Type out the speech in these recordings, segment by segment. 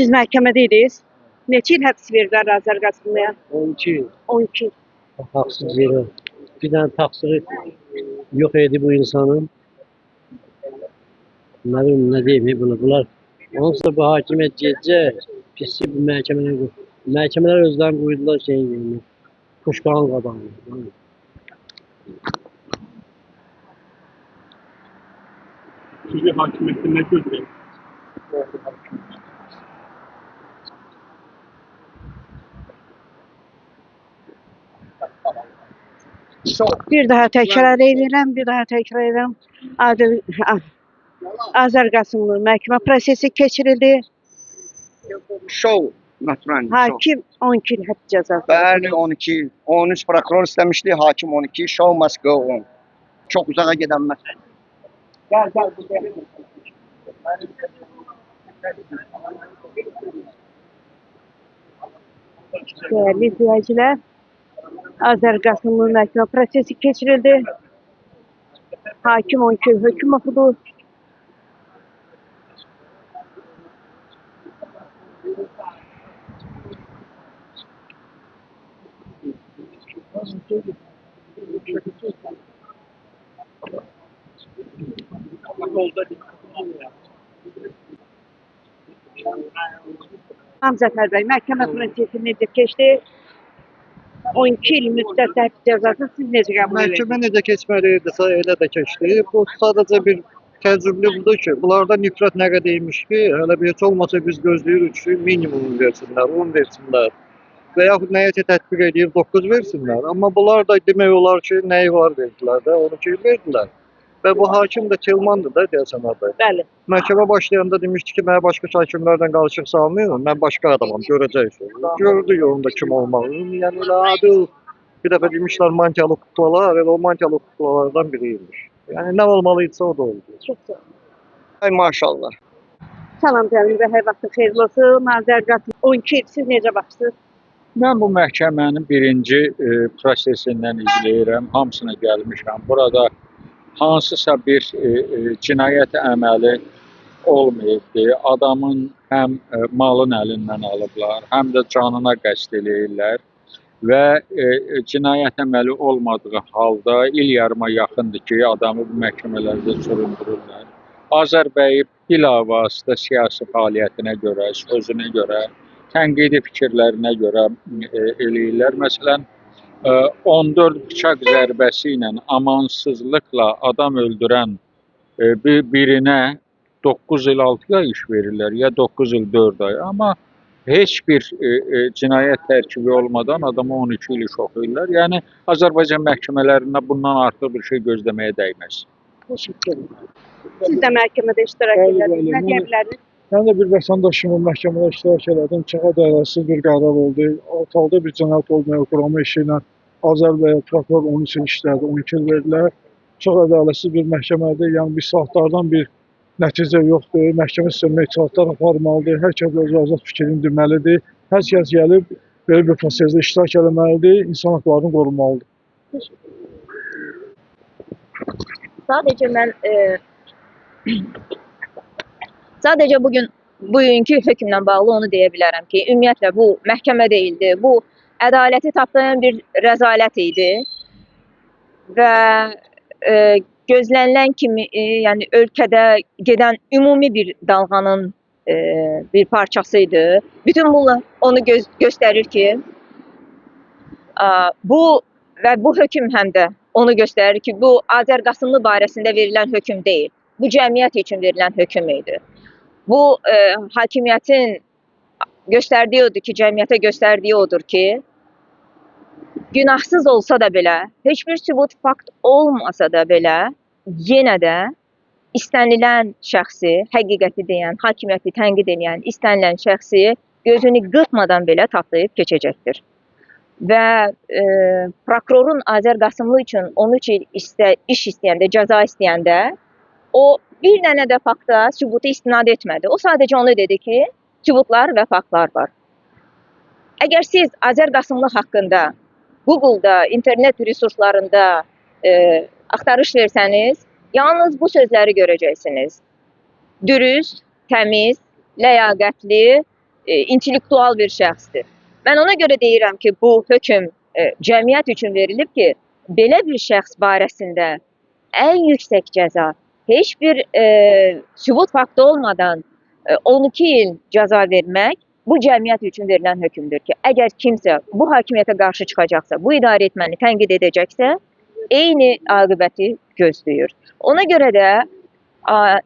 Siz məhkəmədəydiniz. Neçə il həbs verdilər Azər Qasımlıya? 12 yıl 12 il. haksız yere. Bir tane taksiri yok edip bu insanın. Ne bileyim ne diyeyim bunu bunlar. Onsa bu hakimiyet gece pisi bu mahkemeler özden koydular şeyin yerine. Kuşkan kabanı. Sizce hakimiyette ne gözleyin? Bir daha təkrar edirəm, bir daha təkrar edirəm. Azər Qasımlı məhkəmə prosesi keçirildi. Şov, natural şov. Hakim 12 il həbs cəzası. Bəli, 12, 13 prokuror istemişti, hakim 12, show must go on. Çok uzağa giden mesele. Gel buraya. Değerli izleyiciler, Azər Qasımlı məhkəmə prosesi keçirildi. Hakim 12 il hökm oxudu. Hamzəfər bəy, məhkəmə prosesi necə keçdi? 12 il müddət həbs cəzası siz necə qəbul edirsiniz? Məhkəmə necə keçməlidirsə elə də keçdi. Bu sadəcə bir təcrübli budur ki, bunlarda nifrət nə qədərmiş ki, hələ bir heç olmasa biz gözləyirik ki, minimum versinlər, 10 versinlər. Və yaxud nəyə ki tətbiq edib 9 versinlər. Amma bunlar da demək olar ki, nəyi var verdilər də, onu ki verdilər. Və bu hakim də Tilmandır da deyəsən adı. Bəli. Məhkəmə başlayanda demişdi ki, mənə başqa hakimlərdən qarışıq salmayın, mən başqa adamam, görəcəksiniz. Gördü yolunda kim olmalıyım, yəni elə adı bir dəfə demişlər mantiyalı kuklalar, elə o mantiyalı kuklalardan biriymiş. Yəni nə olmalıydısa o da oldu. Çox sağ olun. Ay maşallah. Salam Cəmil bəy, hər vaxtın xeyirli olsun. Azər Qasım 12 il siz necə baxırsınız? Mən bu məhkəmənin birinci prosesindən izləyirəm, hamısına gəlmişəm. Burada hansısa bir cinayət əməli olmayıbdır. Adamın həm malın əlindən alıblar, həm də canına qəsd eləyirlər. Və cinayət əməli olmadığı halda il yarıma yaxındır ki, adamı bu məhkəmələrdə süründürürlər. Azər bəy bilavasitə siyasi fəaliyyətinə görə, sözünə görə, tənqidi fikirlərinə görə eləyirlər. Məsələn, 14 bıçaq zərbəsi ilə amansızlıqla adam öldürən birinə 9 il 6 ay iş verirlər, ya 9 il 4 ay. Amma heç bir cinayət tərkibi olmadan adama 12 il iş oxuyurlar. Yəni, Azərbaycan məhkəmələrində bundan artıq bir şey gözləməyə dəyməz. Təşəkkür ederim. Siz də məhkəmədə iştirak edədiniz. Nə deyə bilərsiniz? Mən də bir vətəndaş kimi məhkəmədə iştirak elədim. Çox ədalatsız bir qərar oldu. Ortalıqda bir cinayət olmayan qurama işi ilə Azər bəy prokuror 13 il işlədi, 12 il verdilər. Çox ədalatsız bir məhkəmədir. Yəni bir saatlardan bir nəticə yoxdur. Məhkəmə sistemində icraatlar aparmalıdır. Hər kəs öz azad fikrini deməlidir. Hər kəs gəlib belə bir prosesdə iştirak etməlidir. İnsan hüquqlarını qorumalıdır. Sadəcə bugünkü hökmlə bağlı onu deyə bilərəm ki, ümumiyyətlə bu məhkəmə deyildi. Bu ədaləti tapdayan bir rəzalət idi və gözlənilən kimi, yəni ölkədə gedən ümumi bir dalğanın bir parçası idi. Bütün bunlar onu göstərir ki, bu hökm həm də onu göstərir ki, bu Azər Qasımlı barəsində verilən hökm deyil. Bu cəmiyyət üçün verilən hökm idi. Bu hakimiyyətin göstərdiyi odur ki, cəmiyyətə göstərdiyi odur ki, günahsız olsa da belə, heç bir sübut fakt olmasa da belə, yenə də istənilən şəxsi, həqiqəti deyən, hakimiyyəti tənqid edən istənilən şəxsi gözünü qırpmadan belə taplayıb keçəcəkdir. Və prokurorun Azər Qasımlı üçün 13 il iş istəyəndə, cəza istəyəndə, o bir dənə də fakta, sübuta istinad etmədi. O sadəcə onu dedi ki, sübutlar və faktlar var. Əgər siz Azər Qasımlı haqqında Google-da, internet resurslarında axtarış versəniz, yalnız bu sözləri görəcəksiniz. Dürüst, təmiz, ləyaqətli intellektual bir şəxsdir. Mən ona görə deyirəm ki, bu hökm cəmiyyət üçün verilib ki, belə bir şəxs barəsində ən yüksək cəza, heç bir sübut faktı olmadan 12 il cəza vermək bu cəmiyyət üçün verilən hökmdür ki, əgər kimsə bu hakimiyyətə qarşı çıxacaqsa, bu idarəetməni tənqid edəcəksə, eyni aqibəti gözləyir. Ona görə də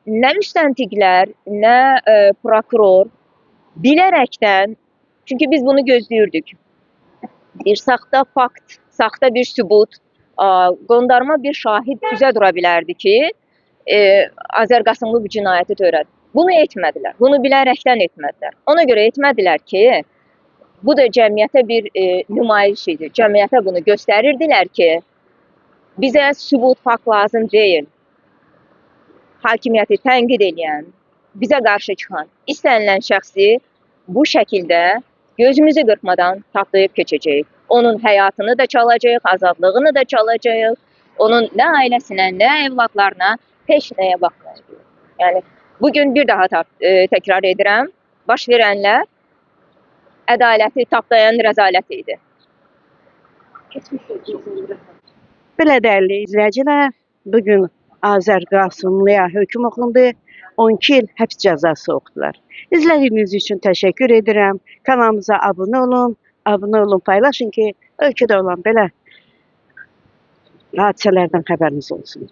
nə müstəntiqlər, nə prokuror bilərəkdən, çünki biz bunu gözləyirdik, bir saxta fakt, saxta bir sübut, qondarma bir şahid üzə dura bilərdi ki, Azər Qasımlı bu cinayəti törədi. Bunu etmədilər, bunu bilərəkdən etmədilər. Ona görə etmədilər ki, bu da cəmiyyətə bir nümayiş idi. Cəmiyyətə bunu göstərirdilər ki, bizə sübut, fakt lazım deyil. Hakimiyyəti tənqid edən, bizə qarşı çıxan, istənilən şəxsi bu şəkildə gözümüzü qırpmadan taplayıb keçəcəyik. Onun həyatını da çalacağıq, azadlığını da çalacağıq. Onun nə ailəsinə, nə evladlarına heç nəyə baxmayacaq. Yəni, bugün bir daha təkrar edirəm, baş verənlər ədaləti tapdayan rəzalət idi. Belə dəyərli izləyicilər, bugün Azər Qasımlıya hökm oxundu. 12 il həbs cəzası oxudular. İzlədiyiniz üçün təşəkkür edirəm. Kanalımıza abunə olun, paylaşın ki, ölkədə olan belə hadisələrdən xəbəriniz olsun.